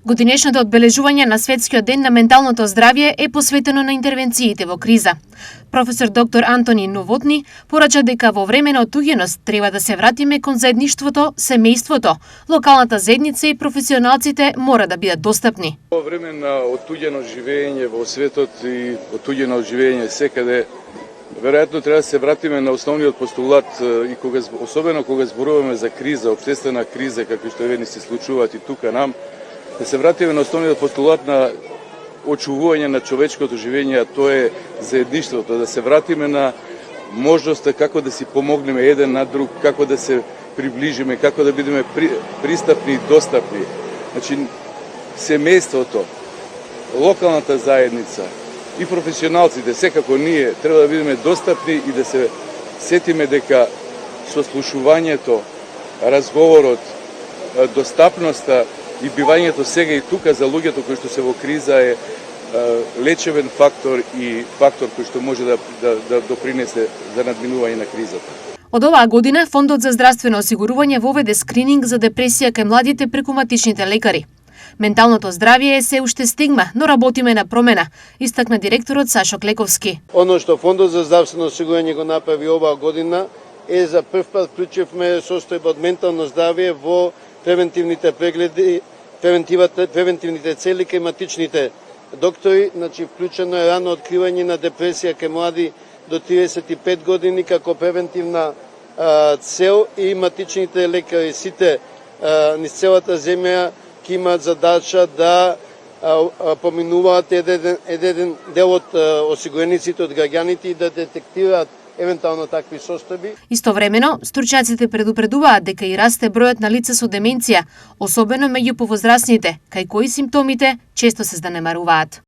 Годинешното одбележување на Светскиот ден на менталното здравје е посветено на интервенциите во криза. Професор доктор Антони Новотни порача дека во време на отуѓеност треба да се вратиме кон заедништвото, семејството, локалната заедница и професионалците мора да бидат достапни. Во време на отуѓено живење во светот и отуѓено живење секаде, веројатно треба да се вратиме на основниот постулат и особено кога зборуваме за криза, општествена криза, какви што ни се случуваат и тука нам, да се вратиме на основниот постулат на очувување на човечкото живење, а тоа е заедништвото, да се вратиме на можноста како да си помогнеме еден на друг, како да се приближиме, како да бидеме пристапни и достапни. Значи, семејството, локалната заедница и професионалците, секако ние, треба да бидеме достапни и да се сетиме дека сослушувањето, разговорот, достапноста и бивањето сега и тука за луѓето кои што се во криза е лечевен фактор и фактор кој што може да допринесе за надминување на кризата. Од оваа година Фондот за здравствено осигурување воведе скрининг за депресија кај младите преку матичните лекари. Менталното здравје е се уште стигма, но работиме на промена, истакна директорот Сашо Клековски. Оно што Фондот за здравствено осигурување го направи оваа година е за прв пат вклучивме состојба од ментално здравје во превентивните прегледи, превентивните цели кај матичните доктори, значи вклучено е рано откривање на депресија кај млади до 35 години како превентивна цел и матичните лекари сите низ целата земја ќе имаат задача да поминуваат еден дел од осигурениците, од граѓаните и да детектираат евентуално такви состојби. Истовремено, стручњаците предупредуваат дека и расте бројот на лица со деменција, особено меѓу повозрасните, кај кои симптомите често се занемаруваат.